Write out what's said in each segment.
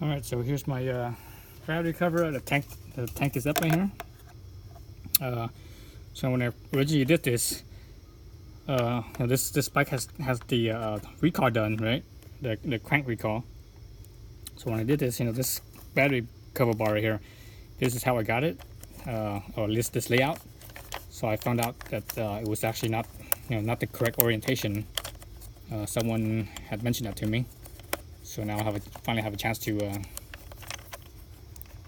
All right, so here's my battery cover. The tank is up right here. So when I originally did this, this bike has the recall done, right? The crank recall. So when I did this, this battery cover bar right here, this is how I got it, or at least this layout. So I found out that it was actually not, not the correct orientation. Someone had mentioned that to me. So now I finally have a chance to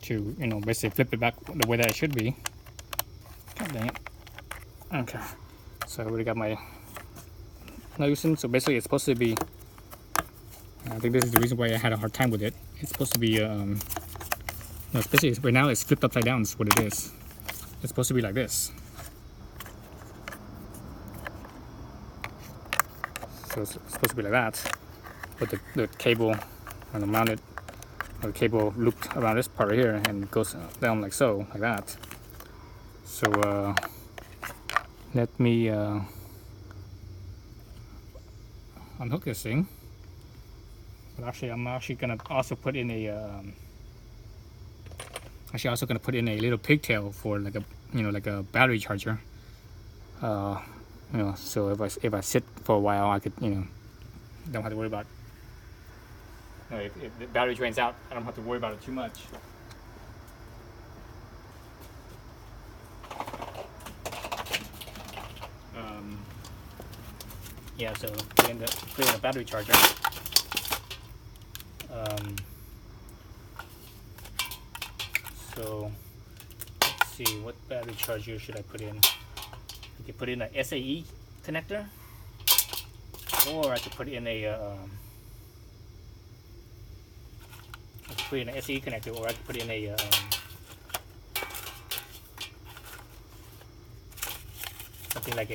basically flip it back the way that it should be. God dang it. Okay. So I already got my loosened. So basically, it's supposed to be. I think this is the reason why I had a hard time with it. It's supposed to be. No, especially right now it's flipped upside down. Is what it is. It's supposed to be like this. So it's supposed to be like that. But the cable, when I mount it, the cable looped around this part right here and it goes down like so, like that. So let me unhook this thing. But actually, I'm actually gonna also put in a little pigtail for like a battery charger. So if I sit for a while, I could don't have to worry about. If the battery drains out, I don't have to worry about it too much. Yeah, so put in the battery charger. So let's see, what battery charger should I put in? You could put in a SAE connector, or I could put in a SAE connector, or I could put in a something like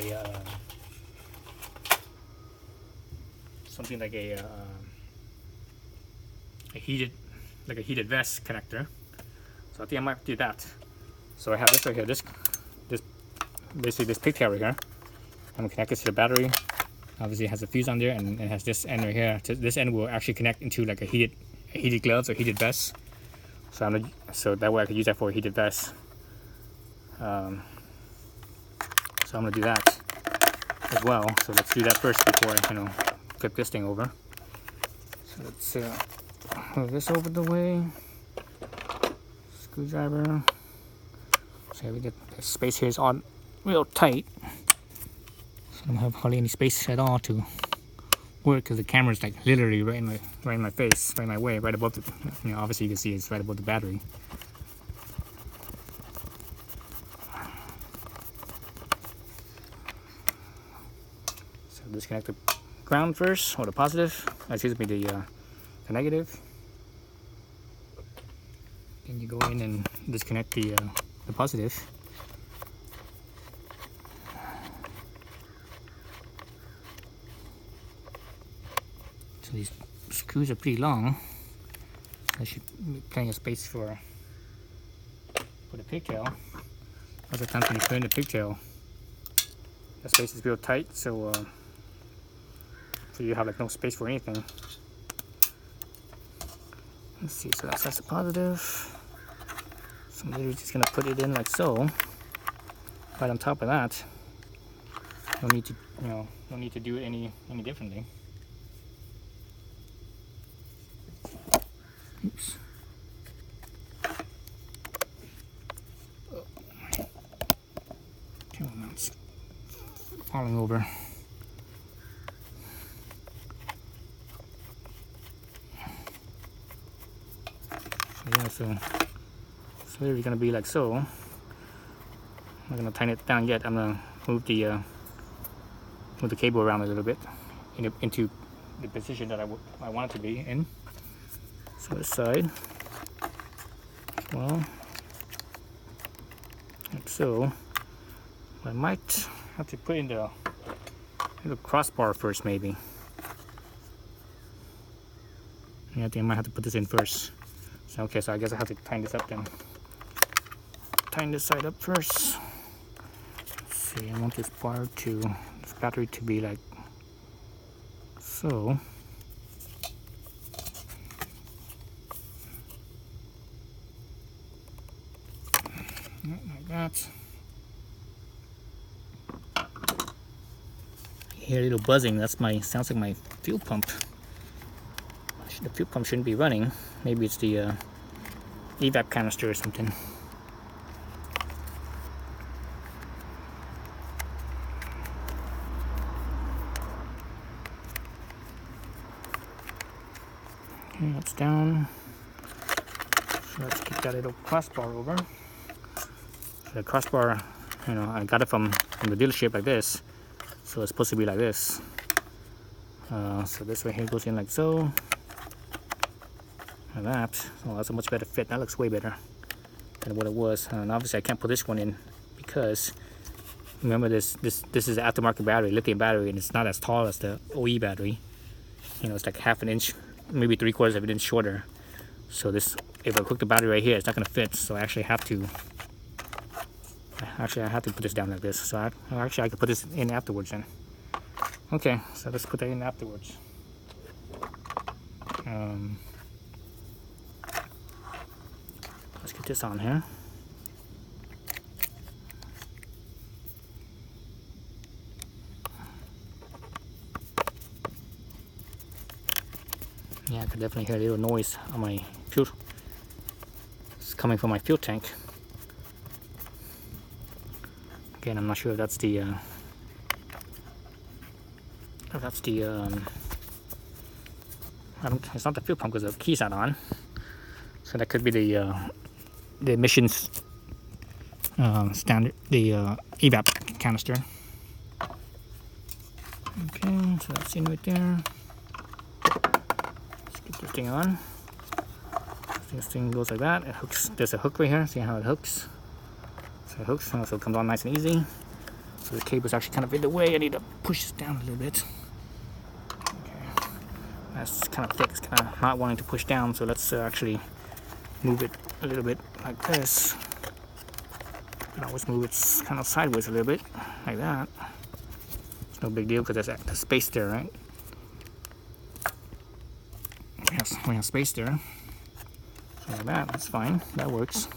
a heated vest connector. So I think I might do that. So I have this right here, this basically this pigtail right here. I'm gonna connect this to the battery. Obviously it has a fuse on there, and it has this end right here. This end will actually connect into like a heated gloves or heated vest. So that way I could use that for a heated vest. So I'm gonna do that as well. So let's do that first before I flip this thing over. So let's move this over the way. Screwdriver. So we get the space here is on real tight. So I don't have hardly any space at all to work because the camera is like literally right in my face, right in my way, right above the. Obviously you can see it's right above the battery. So disconnect the ground first, or the positive. Excuse me, the negative. Then you go in and disconnect the positive. So these screws are pretty long. There should be plenty of space for the pigtail. Other times when you put in the pigtail, the space is real tight, so you have like no space for anything. Let's see, so that's the positive. So I'm literally just gonna put it in like so, right on top of that. No need to do it any differently. Oops. Oh. Camera mount's falling over. Yeah, so it's literally gonna be like so. I'm not gonna tighten it down yet. I'm gonna move the cable around a little bit into the position that I want it to be in. So this side, well, like so. I might have to put in the crossbar first, maybe. Yeah, I think I might have to put this in first. So okay, so I guess I have to tighten this up then. Tighten this side up first. Let's see, I want this battery to be like so. Like that. You hear a little buzzing. That's sounds like my fuel pump. The fuel pump shouldn't be running. Maybe it's the evap canister or something. Okay, that's down. So let's keep that little crossbar over. So the crossbar, you know, I got it from the dealership like this. So it's supposed to be like this. So this right here goes in like so. Like that. Oh, that's a much better fit. That looks way better than what it was. And obviously I can't put this one in because remember this is an aftermarket battery, lithium battery, and it's not as tall as the OE battery. You know, it's like half an inch, maybe 3/4 of an inch shorter. So this, if I hook the battery right here, it's not gonna fit. So I actually have to put this down like this. So I could put this in afterwards then. Okay, so let's put that in afterwards. Let's get this on here. Yeah, I could definitely hear a little noise on my fuel. It's coming from my fuel tank. Again, I'm not sure if that's the it's not the fuel pump because the key's not on. So that could be the emissions standard, the evap canister. Okay, so that's in right there. Let's get this thing on. This thing goes like that. It hooks. There's a hook right here. See how it hooks? So it hooks, so it comes on nice and easy. So the cable's actually kind of in the way. I need to push this down a little bit. Okay, that's kind of thick. It's kind of not wanting to push down. So let's actually move it a little bit like this. You can always move it kind of sideways a little bit, like that. It's no big deal because there's space there, right? We have space there. So like that, that's fine. That works.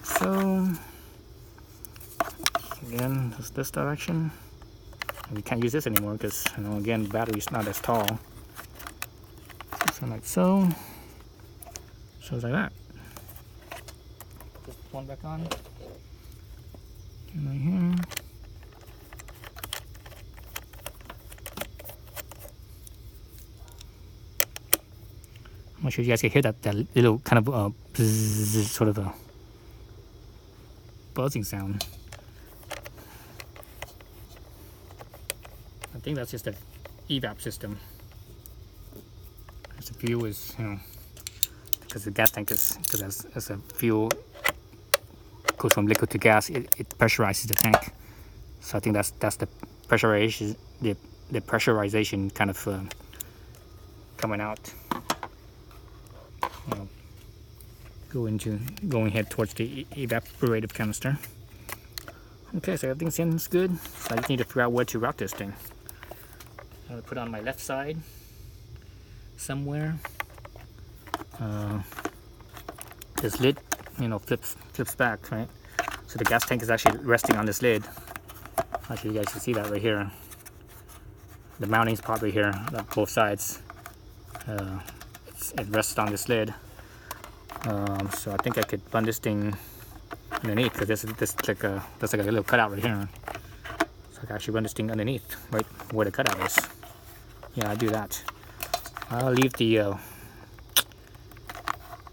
So again, just this direction. And we can't use this anymore because, you know, again, the battery's not as tall. So like so. So it's like that. Put this one back on. And right here. I'm not sure you guys can hear that little kind of bzzz, sort of a buzzing sound. I think that's just the evap system. As the fuel is, you know, because the gas tank is, because as the fuel goes from liquid to gas, it pressurizes the tank. So I think that's the pressurization, the pressurization kind of coming out. You know, going head towards the evaporative canister. Okay, so everything seems good. So I just need to figure out where to route this thing. I'm gonna put it on my left side somewhere. This lid, you know, flips back, right? So the gas tank is actually resting on this lid. Actually, you guys can see that right here. The mounting's probably here on both sides. It rests on this lid. So I think I could run this thing underneath because that's like a little cutout right here. So I can actually run this thing underneath, right where the cutout is. Yeah, I do that. I'll leave the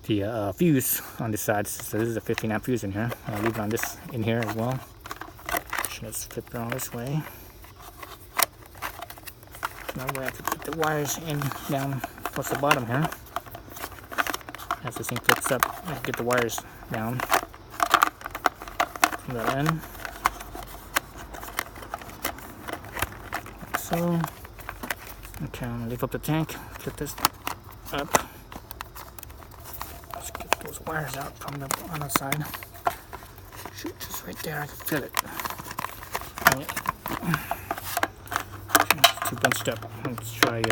fuse on this side. So this is a 15 amp fuse in here. I'll leave it on this in here as well. So let's flip around this way. That way I can put the wires in down towards the bottom here. As this thing flips up, I can get the wires down from that end. Like so. Okay, I'm gonna lift up the tank, flip this up. Let's get those wires out from the other side. Shoot, just right there, I can feel it. Yeah. It's too bunched up. Let's try,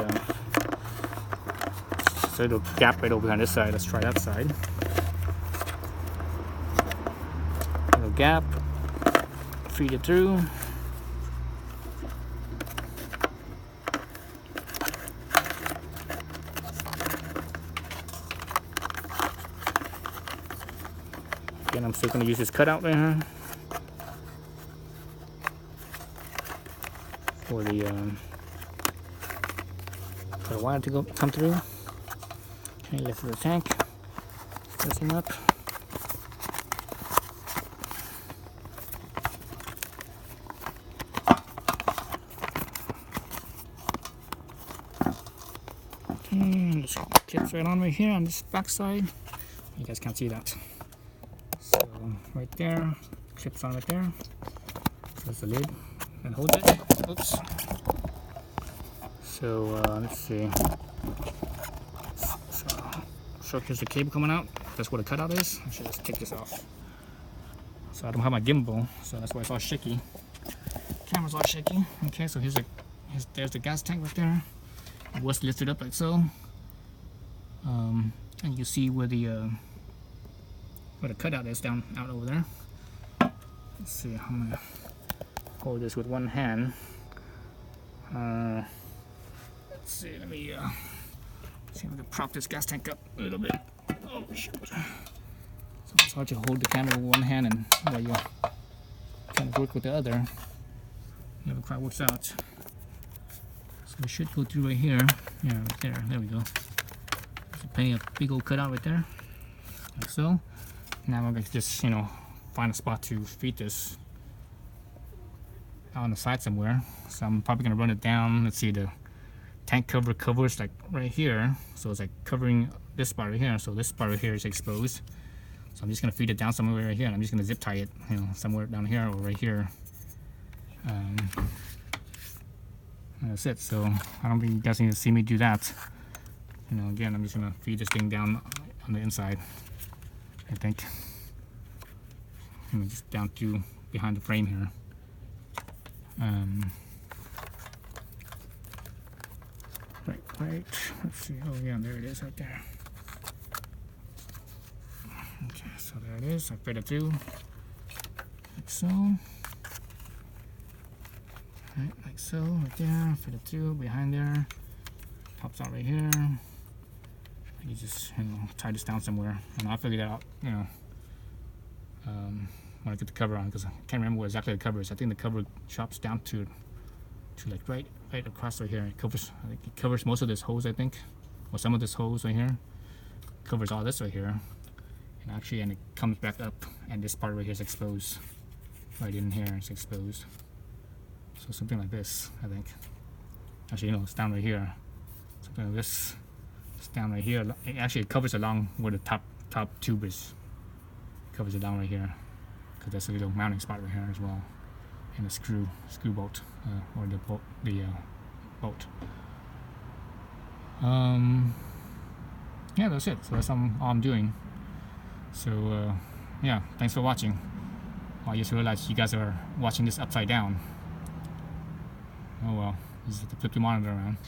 so it'll gap right over on this side. Let's try that side. gap, feed it through. Again, I'm still going to use this cutout right here for the wire to come through. Okay, lift the tank, listen up. Okay, this clips right on right here on this back side. You guys can't see that. So right there, clips on right there. There's the lid and hold it. Oops. So let's see. So here's the cable coming out. That's what a cutout is. I should just take this off. So I don't have my gimbal, so that's why it's all shaky. Camera's all shaky. Okay, so there's the gas tank right there. It was lifted up like so. And you see where the cutout is down out over there. Let's see. I'm gonna hold this with one hand. Let's see. Let me see if I can prop this gas tank up a little bit. Oh shoot! So it's hard to hold the camera with one hand and while you kind of work with the other. Never quite works out. So it should go through right here. Yeah, right there. There we go. There's a big old cutout right there. Like so. Now I'm gonna just find a spot to feed this out on the side somewhere. So I'm probably gonna run it down. Let's see, the tank cover covers like right here, so it's like covering this part right here. So this part right here is exposed. So I'm just gonna feed it down somewhere right here, and I'm just gonna zip tie it, somewhere down here or right here. And that's it. So I don't think you guys need to see me do that. Again, I'm just gonna feed this thing down on the inside. I think. Just down to behind the frame here. Right. Let's see. Oh yeah, there it is right there. Okay, so there it is. I fed it through. Like so. Right, like so, right there. Fed it through behind there. Pops out right here. You just tie this down somewhere, and I'll figure that out. When I get the cover on, because I can't remember what exactly the cover is. I think the cover chops down to like right across right here. I think it covers most of this hose, I think, or some of this hose right here. Covers all this right here, and it comes back up, and this part right here is exposed. Right in here, it's exposed. So something like this, I think. Actually, it's down right here. Something like this. It's down right here. It covers along where the top tube is. Covers it down right here, because that's a little mounting spot right here as well, and a screw bolt, or the bolt. Yeah, that's it. So that's all I'm doing. So yeah, thanks for watching. I just realized you guys are watching this upside down. Oh well, just have to flip the monitor around.